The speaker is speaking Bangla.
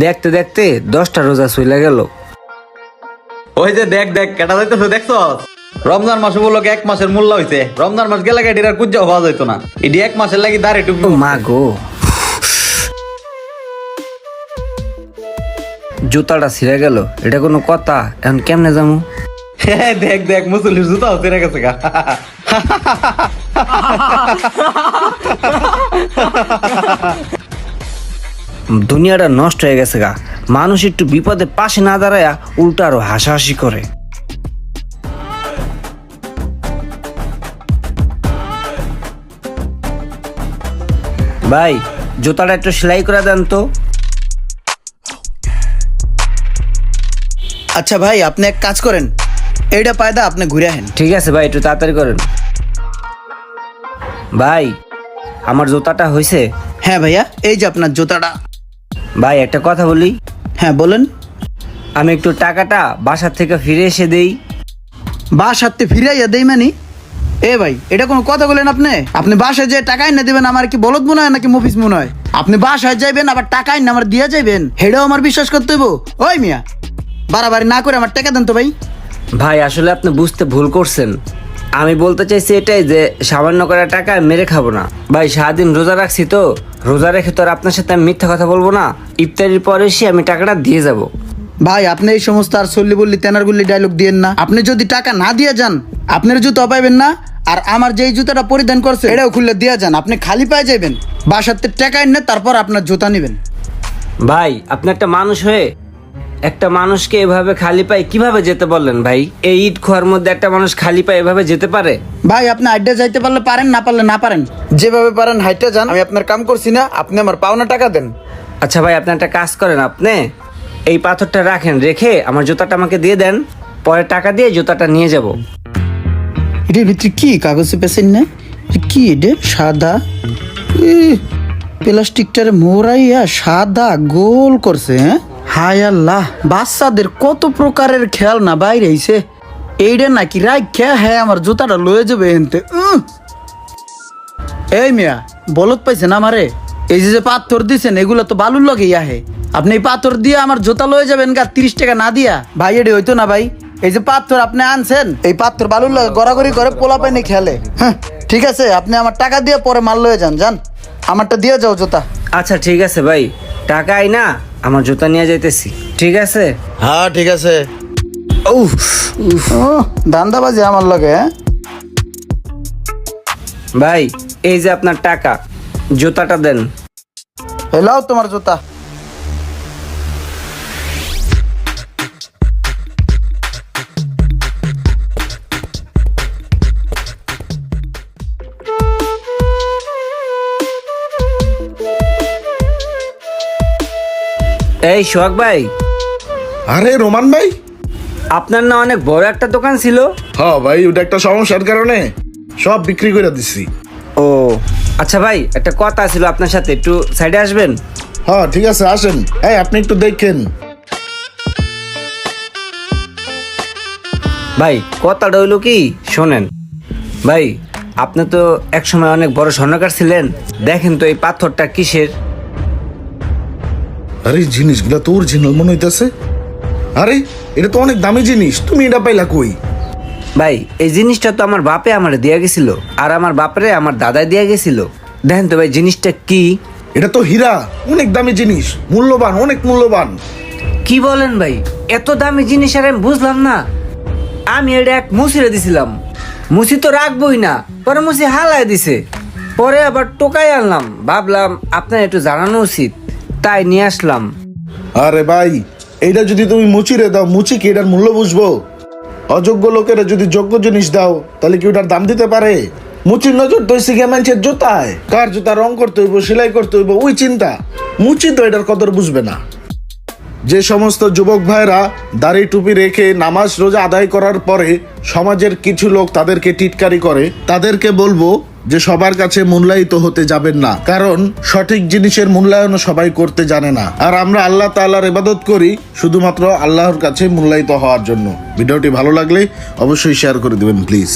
দেখতে দেখতে 10টা রোজা চলে গেল। ওই যে দেখ দেখ কেটা যাইতেছে দেখছস? রমজান মাস উপলক্ষে 1 মাসের মূল্য হইছে। রমজান মাস গেলে এটির আর কুজ্জাও পাওয়া যাইতো না। এটি 1 মাসের লাগি দাঁড়ে টুপি। ও মা গো, জুতাটা ছিঁড়ে গেল, এটা কোনো কথা? এখন কেমনে যাবো? দেখ দেখ মুসলির জুতা হচ্ছে রে গেছে গা। দুনিয়াটা নষ্ট হয়ে গেছে গা। মানুষ একটু বিপদে পাশে না দাঁড়ায় উল্টা আরো হাসাহাসি করে। ভাই, জুতাটা একটু সেলাই করে দেন তো। আচ্ছা ভাই, আপনি এক কাজ করেন, এইটা পায়দা আপনি ঘুরে আহেন। ঠিক আছে ভাই, একটু তাড়াতাড়ি করেন। ভাই, আমার জুতাটা হয়েছে? হ্যাঁ ভাইয়া, এই যে আপনার জুতাটা। ভাই একটা কথা বলি। হ্যাঁ বলেন। আমি একটু টাকাটা বাসার থেকে ফিরে এসে দেই। বাসাতে ফিরাইয়া দেই মানে? এ ভাই, এটা কোনো কথা বলেন আপনি? আপনি বাসায় যে টাকা এনে দেবেন আমার কি বলদ মনে হয় নাকি মফিস মনে হয়? আপনি বাসায় যাইবেন আবার টাকা এনে আমার দিয়ে যাইবেন, হেটাও আমার বিশ্বাস করতে হইব? ওই মিয়া, বাড়াবাড়ি না করে আমার টাকা দেন তো ভাই। ভাই আসলে আপনি বুঝতে ভুল করছেন। আমি বলতে চাইছি এটাই যে সামান্য করে টাকা মেরে খাবো না। ভাই সারাদিন রোজা রাখছি তো, রোজা রেখে তো আর আপনার সাথে আমি মিথ্যা কথা বলবো না। ইফতারির পরে এসে আমি টাকাটা দিয়ে যাব। ভাই আপনি এই সমস্ত আর সল্লি বললি তেনার গুল্লি ডায়লগ দিয়েন না। আপনি যদি টাকা না দিয়ে যান, আপনার জুতো পাইবেন না। আর আমার যেই জুতাটা পরিধান করছে এটাও খুললে দিয়ে যান, আপনি খালি পায়ে যাবেন। বাসাতে টাকা এনে তারপর আপনার জুতা নেবেন। ভাই আপনি একটা মানুষ হয়ে একটা মানুষকে এভাবে খালি পায়ে কিভাবে যেতে বললেন? ভাই এই ঈদ খোয়ার মধ্যে একটা মানুষ খালি পায়ে এভাবে যেতে পারে? ভাই আপনি আড্ডা যাইতে পারলে পারেন, না পারলে না পারেন, যেভাবে পারেন হাইটে যান। আমি আপনার কাম করছি না, আপনি আমার পাওনা টাকা দেন। আচ্ছা ভাই, আপনি একটা কাজ করেন, আপনি এই পাথরটা রাখেন, রেখে আমার জুতাটা আমাকে দিয়ে দেন, পরে টাকা দিয়ে জুতাটা নিয়ে যাব। এটার ভিতরে কি কাগজে পেছেন না? কি এটা সাদা প্লাস্টিকটারে মোড়াইয়া সাদা গোল করছে। হ্যাঁ, হায় আল্লাহ, বাচ্চাদের কত প্রকারের খেলনা বাইরে আইছে। এইটা নাকি রাখা? হ্যাঁ, আমার জুতাটা লয়ে যাবে এনতে। এই মিয়া, বলত পাইছেন আমারে? এই যে পাথর দিছেন এগুলো তো বালুর লগে আহে। আপনি এই পাথর দিয়ে আমার জুতা লয়ে যাবেন গা 30 টাকা না দিয়া? ভাই এটি হইতো না ভাই। এই যে পাথর আপনি আনছেন, এই পাথর বালুর লগে গড়াগড়ি করে পোলা পাইনি খেলে। হ্যাঁ ঠিক আছে, আপনি আমার টাকা দিয়ে পরে মাল লয়ে যান। যান, আমারটা দিয়ে যাও জুতা। আচ্ছা ঠিক আছে ভাই, টাকা আই না, আমার জুতা নিয়ে যাইতেছি। ঠিক আছে? হ্যাঁ ঠিক আছে। উফ, ধান্দাবাজি আমার লগে। হ্যাঁ ভাই, এই যে আপনার টাকা, জুতাটা দেন। হেলাও তোমার জুতা। এই সোহাগ ভাই, আরে রোমান ভাই। আপনার না অনেক বড় একটা দোকান ছিল? হ্যাঁ ভাই, ওটা একটা সমস্যার কারণে সব বিক্রি করে দিচ্ছি। ও আচ্ছা ভাই, একটা কথা ছিল আপনার সাথে, একটু সাইডে আসবেন? হ্যাঁ ঠিক আছে, আসেন। এই আপনি একটু দেখেন। ভাই কথাটা হইলো কি, শোনেন ভাই, আপনি তো একসময় অনেক বড় স্বর্ণকার ছিলেন। দেখেন তো এই পাথরটা কিসের? আরে জিনিসগুলা তো অরিজিনাল মনে হইতেছে। আরে এটা তো অনেক দামি জিনিস, তুমি এটা পাইলা কই? ভাই এই জিনিসটা তো আমার বাপে আমারে দিয়া গেছিল, আর আমার বাপরে আমার দাদাই দিয়া গেছিল। দেখেন তো ভাই জিনিসটা কি। এটা তো হীরা, অনেক দামি জিনিস, মূল্যবান, অনেক মূল্যবান। কি বলেন ভাই, এত দামি জিনিস আর আমি বুঝলাম না। আমি এটা এক মুসিরে দিছিলাম, মুসি তো রাখবই না, পরে মুসি হালাই দিছে। পরে আবার টোকাই আনলাম, ভাবলাম আপনার একটু জানানো উচিত, তাই নিয়ে আসলাম। আরে ভাই, এইটা যদি তুমি মুচিরে দাও, মুচি কি এটার মূল্য বুঝবো? অযোগ্য লোকেরা যদি যোগ্য জিনিস দাও তাহলে কি ওটার দাম দিতে পারে? মুচির নজর তো শিখে মানুষের জুতায়, কার জুতা রং করতে হইব, সেলাই করতে হইব, ওই চিন্তা। মুচি তো এটার কদর বুঝবে না। যে সমস্ত যুবক ভাইরা দাড়ি টুপি রেখে নামাজ রোজা আদায় করার পরে সমাজের কিছু লোক তাদেরকে টিটকারি করে, তাদেরকে বলবো যে সবার কাছে মূল্যায়িত হতে যাবেন না, কারণ সঠিক জিনিসের মূল্যায়ন সবাই করতে জানে না। আর আমরা আল্লাহ তাআলার ইবাদত করি শুধুমাত্র আল্লাহর কাছে মূল্যায়িত হওয়ার জন্য। ভিডিওটি ভালো লাগলে অবশ্যই শেয়ার করে দিবেন প্লিজ।